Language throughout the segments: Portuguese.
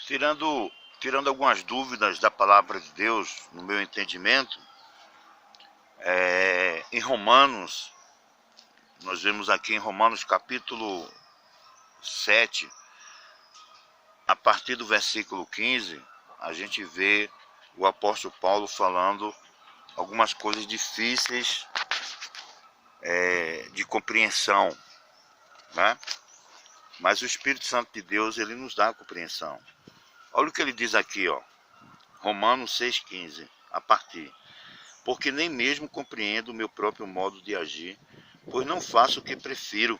tirando algumas dúvidas da palavra de Deus, no meu entendimento, em Romanos, nós vemos aqui em Romanos capítulo 7, a partir do versículo 15, a gente vê o apóstolo Paulo falando algumas coisas difíceis de compreensão, né? Mas o Espírito Santo de Deus, ele nos dá a compreensão. Olha o que ele diz aqui, ó, Romanos 6,15, a partir. Porque nem mesmo compreendo o meu próprio modo de agir, pois não faço o que prefiro,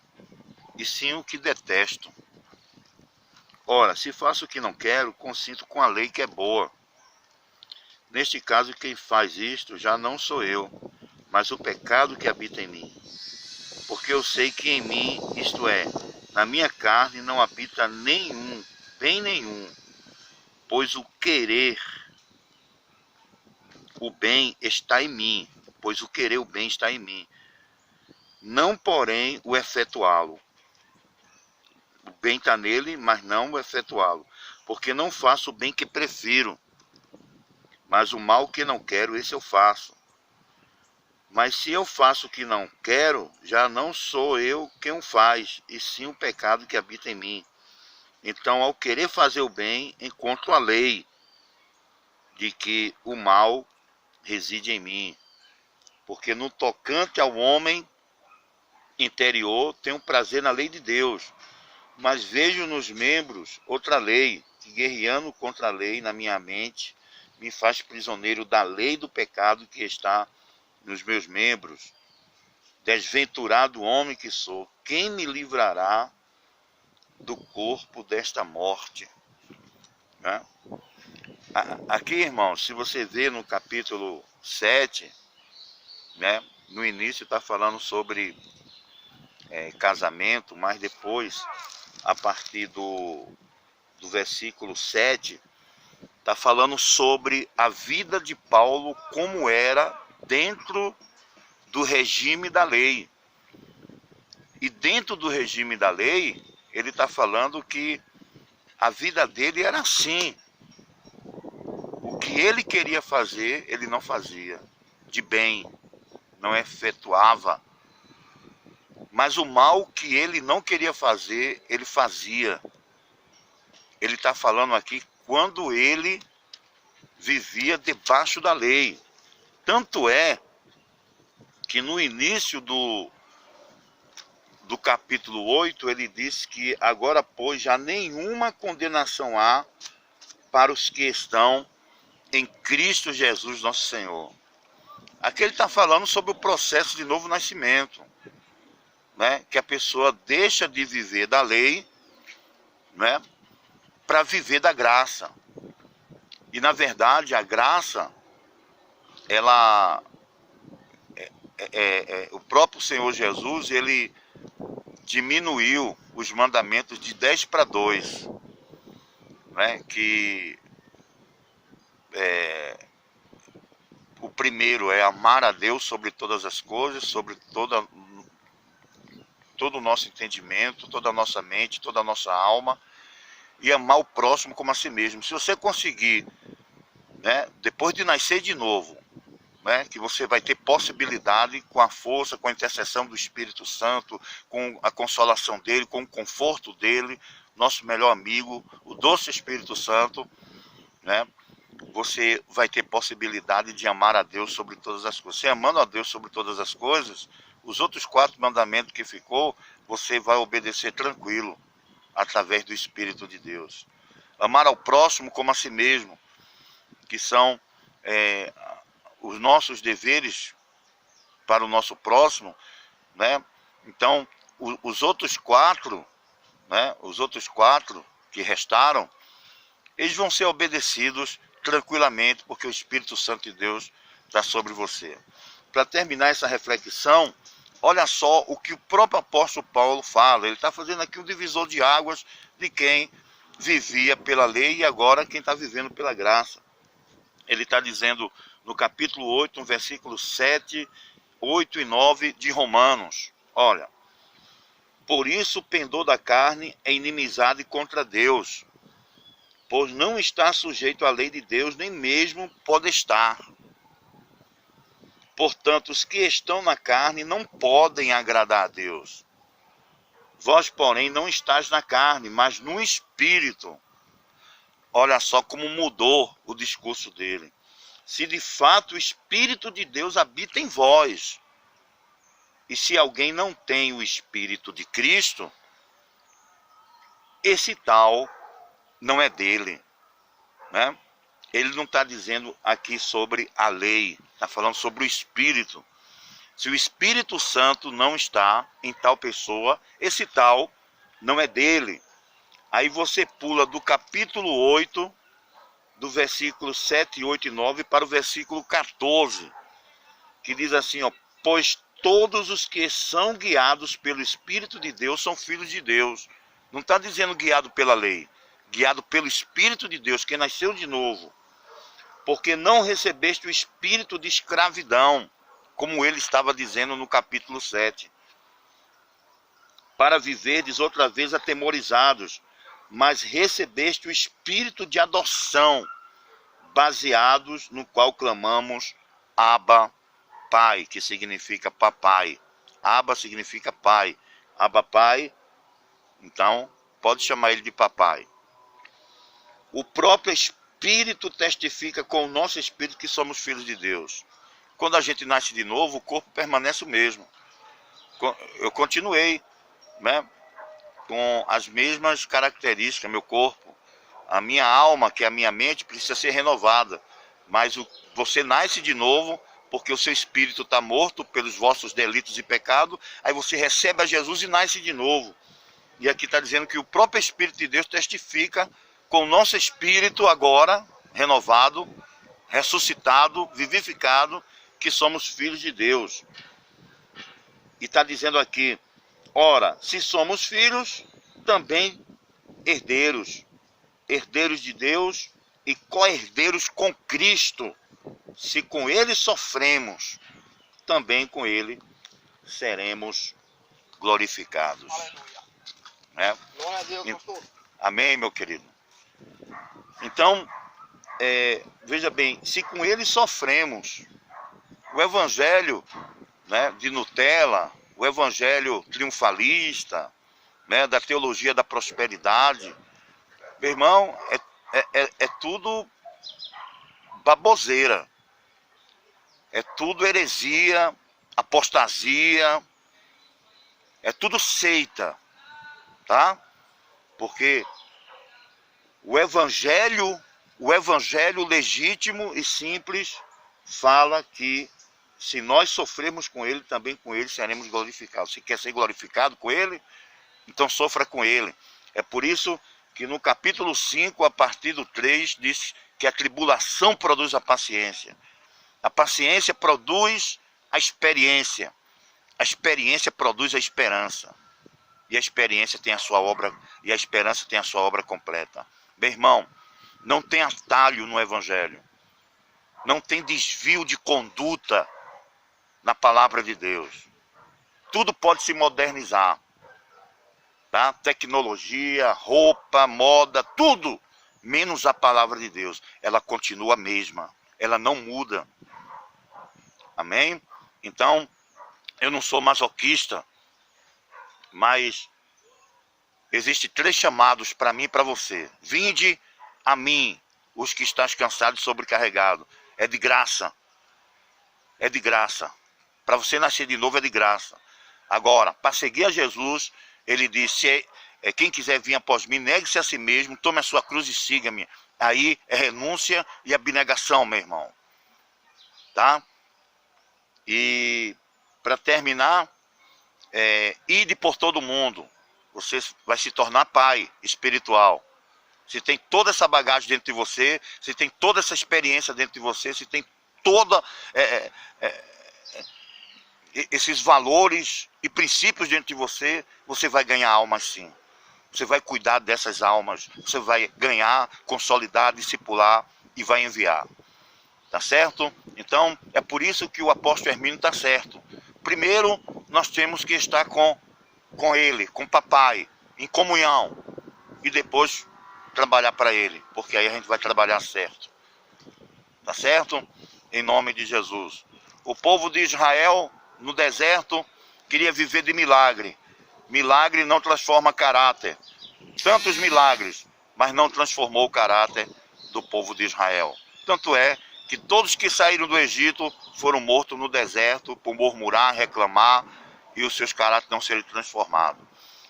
e sim o que detesto. Ora, se faço o que não quero, consinto com a lei que é boa. Neste caso, quem faz isto já não sou eu, mas o pecado que habita em mim. Porque eu sei que em mim, isto é, na minha carne, não habita bem nenhum, pois o querer o bem está em mim, não porém o efetuá-lo. O bem está nele, mas não o efetuá-lo, porque não faço o bem que prefiro, mas o mal que não quero, esse eu faço. Mas se eu faço o que não quero, já não sou eu quem o faz, e sim o pecado que habita em mim. Então, ao querer fazer o bem, encontro a lei de que o mal reside em mim. Porque no tocante ao homem interior, tenho prazer na lei de Deus, mas vejo nos membros outra lei, que guerreando contra a lei na minha mente, me faz prisioneiro da lei do pecado que está nos meus membros. Desventurado homem que sou, quem me livrará do corpo desta morte? Né? Aqui, irmãos, se você vê no capítulo 7, né, no início está falando sobre casamento, mas depois, a partir do versículo 7, está falando sobre a vida de Paulo, como era dentro do regime da lei. E dentro do regime da lei, ele está falando que a vida dele era assim. O que ele queria fazer, ele não fazia de bem, não efetuava. Mas o mal que ele não queria fazer, ele fazia. Ele está falando aqui quando ele vivia debaixo da lei. Tanto é que no início do capítulo 8, ele diz que agora, pois, já nenhuma condenação há para os que estão em Cristo Jesus, nosso Senhor. Aqui ele está falando sobre o processo de novo nascimento, né? Que a pessoa deixa de viver da lei, né, para viver da graça. E na verdade a graça, ela o próprio Senhor Jesus, ele diminuiu os mandamentos de 10 para 2, né? Que o primeiro é amar a Deus sobre todas as coisas, sobre todo o nosso entendimento, toda a nossa mente, toda a nossa alma, e amar o próximo como a si mesmo. Se você conseguir, né, depois de nascer de novo, né, que você vai ter possibilidade, com a força, com a intercessão do Espírito Santo, com a consolação dele, com o conforto dele, nosso melhor amigo, o doce Espírito Santo, né, você vai ter possibilidade de amar a Deus sobre todas as coisas. Você amando a Deus sobre todas as coisas, os outros 4 mandamentos que ficou, você vai obedecer tranquilo, através do Espírito de Deus. Amar ao próximo como a si mesmo, que são os nossos deveres para o nosso próximo, né? Então, os outros 4, né, que restaram, eles vão ser obedecidos tranquilamente, porque o Espírito Santo de Deus está sobre você. Para terminar essa reflexão, olha só o que o próprio apóstolo Paulo fala. Ele está fazendo aqui um divisor de águas de quem vivia pela lei e agora quem está vivendo pela graça. Ele está dizendo no capítulo 8, no versículo 7, 8 e 9 de Romanos. Olha, por isso o pendor da carne é inimizade contra Deus, pois não está sujeito à lei de Deus, nem mesmo pode estar. Portanto, os que estão na carne não podem agradar a Deus. Vós, porém, não estáis na carne, mas no Espírito. Olha só como mudou o discurso dele. Se de fato o Espírito de Deus habita em vós, e se alguém não tem o Espírito de Cristo, esse tal não é dele, né? Ele não está dizendo aqui sobre a lei, está falando sobre o Espírito. Se o Espírito Santo não está em tal pessoa, esse tal não é dele. Aí você pula do capítulo 8, do versículo 7, 8 e 9, para o versículo 14, que diz assim, ó, pois todos os que são guiados pelo Espírito de Deus são filhos de Deus. Não está dizendo guiado pela lei, guiado pelo Espírito de Deus, que nasceu de novo. Porque não recebeste o espírito de escravidão, como ele estava dizendo no capítulo 7, para viverdes outra vez atemorizados, mas recebeste o espírito de adoção, baseados no qual clamamos Abba, Pai, que significa papai. Abba significa pai. Abba, pai, então pode chamar ele de papai. O próprio Espírito testifica com o nosso espírito que somos filhos de Deus. Quando a gente nasce de novo, o corpo permanece o mesmo. Eu continuei, né, com as mesmas características, meu corpo. A minha alma, que é a minha mente, precisa ser renovada. Mas você nasce de novo porque o seu espírito está morto pelos vossos delitos e pecados. Aí você recebe a Jesus e nasce de novo. E aqui está dizendo que o próprio Espírito de Deus testifica com o nosso espírito agora, renovado, ressuscitado, vivificado, que somos filhos de Deus. E está dizendo aqui, ora, se somos filhos, também herdeiros, herdeiros de Deus e co-herdeiros com Cristo. Se com ele sofremos, também com ele seremos glorificados. Aleluia. Glória a Deus, pastor. Amém, meu querido? Então, veja bem, se com ele sofremos, o evangelho, né, de Nutella, o evangelho triunfalista, né, da teologia da prosperidade, meu irmão, é tudo baboseira, é tudo heresia, apostasia, é tudo seita, tá? Porque o evangelho legítimo e simples fala que se nós sofrermos com ele, também com ele seremos glorificados. Se quer ser glorificado com ele, então sofra com ele. É por isso que no capítulo 5, a partir do 3, diz que a tribulação produz a paciência. A paciência produz a experiência produz a esperança. E a experiência tem a sua obra, e a esperança tem a sua obra completa. Meu irmão, não tem atalho no evangelho. Não tem desvio de conduta na palavra de Deus. Tudo pode se modernizar. Tá? Tecnologia, roupa, moda, tudo, menos a palavra de Deus. Ela continua a mesma. Ela não muda. Amém? Então, eu não sou masoquista, mas existem 3 chamados para mim e para você. Vinde a mim, os que estáis cansados e sobrecarregados. É de graça. É de graça. Para você nascer de novo é de graça. Agora, para seguir a Jesus, ele disse, quem quiser vir após mim, negue-se a si mesmo, tome a sua cruz e siga-me. Aí é renúncia e abnegação, meu irmão. Tá? E para terminar, ide por todo mundo. Você vai se tornar pai espiritual. Se tem toda essa bagagem dentro de você, se tem toda essa experiência dentro de você, se tem toda esses valores e princípios dentro de você, você vai ganhar almas sim. Você vai cuidar dessas almas, você vai ganhar, consolidar, discipular e vai enviar. Tá certo? Então, é por isso que o apóstolo Hermínio está certo. Primeiro, nós temos que estar com ele, com o papai, em comunhão. E depois trabalhar para Ele, porque aí a gente vai trabalhar certo. Tá certo? Em nome de Jesus. O povo de Israel, no deserto, queria viver de milagre. Milagre não transforma caráter. Tantos milagres, mas não transformou o caráter do povo de Israel. Tanto é que todos que saíram do Egito foram mortos no deserto por murmurar, reclamar e os seus caráteres não serem transformados.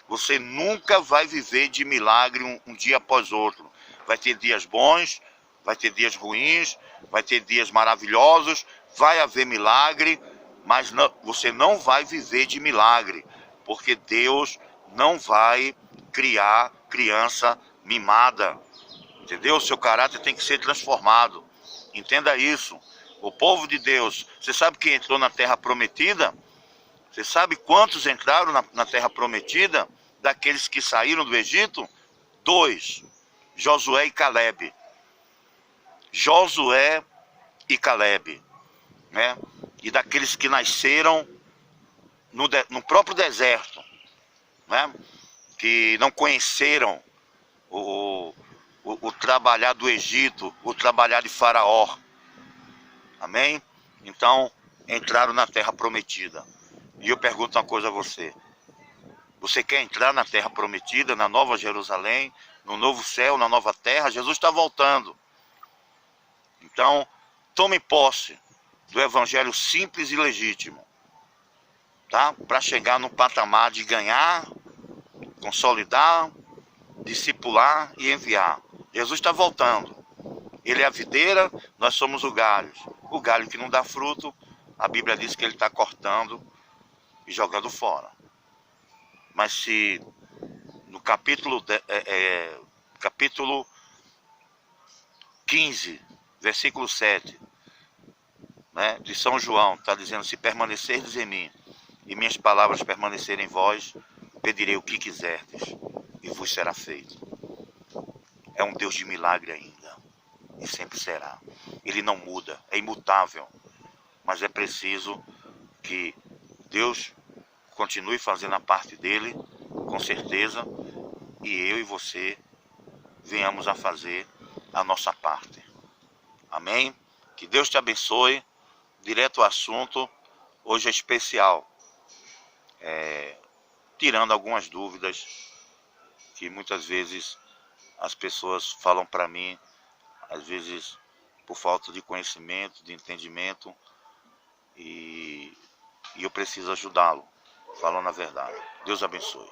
Você nunca vai viver de milagre um dia após outro. Vai ter dias bons, vai ter dias ruins, vai ter dias maravilhosos, vai haver milagre, mas não, você não vai viver de milagre, porque Deus não vai criar criança mimada, entendeu? O seu caráter tem que ser transformado, entenda isso. O povo de Deus, você sabe quem entrou na terra prometida? Você sabe quantos entraram na terra prometida? Daqueles que saíram do Egito? 2, Josué e Calebe. Josué e Calebe, né? E daqueles que nasceram no próprio deserto, né? Que não conheceram o trabalhar do Egito, o trabalhar de Faraó. Amém? Então, entraram na terra prometida. E eu pergunto uma coisa a você. Você quer entrar na terra prometida, na nova Jerusalém, no novo céu, na nova terra? Jesus está voltando. Então, tome posse do evangelho simples e legítimo, tá? Para chegar no patamar de ganhar, consolidar, discipular e enviar. Jesus está voltando. Ele é a videira, nós somos o galho. O galho que não dá fruto, a Bíblia diz que ele está cortando e jogando fora. Mas se no capítulo 15, versículo 7, né, de São João, está dizendo: se permanecerdes em mim e minhas palavras permanecerem em vós, pedirei o que quiserdes e vos será feito. É um Deus de milagre ainda e sempre será. Ele não muda, é imutável, mas é preciso que Deus continue fazendo a parte dele, com certeza, e eu e você venhamos a fazer a nossa parte. Amém? Que Deus te abençoe. Direto ao assunto, hoje é especial, tirando algumas dúvidas que muitas vezes as pessoas falam para mim, às vezes por falta de conhecimento, de entendimento, e eu preciso ajudá-lo, falando a verdade. Deus abençoe.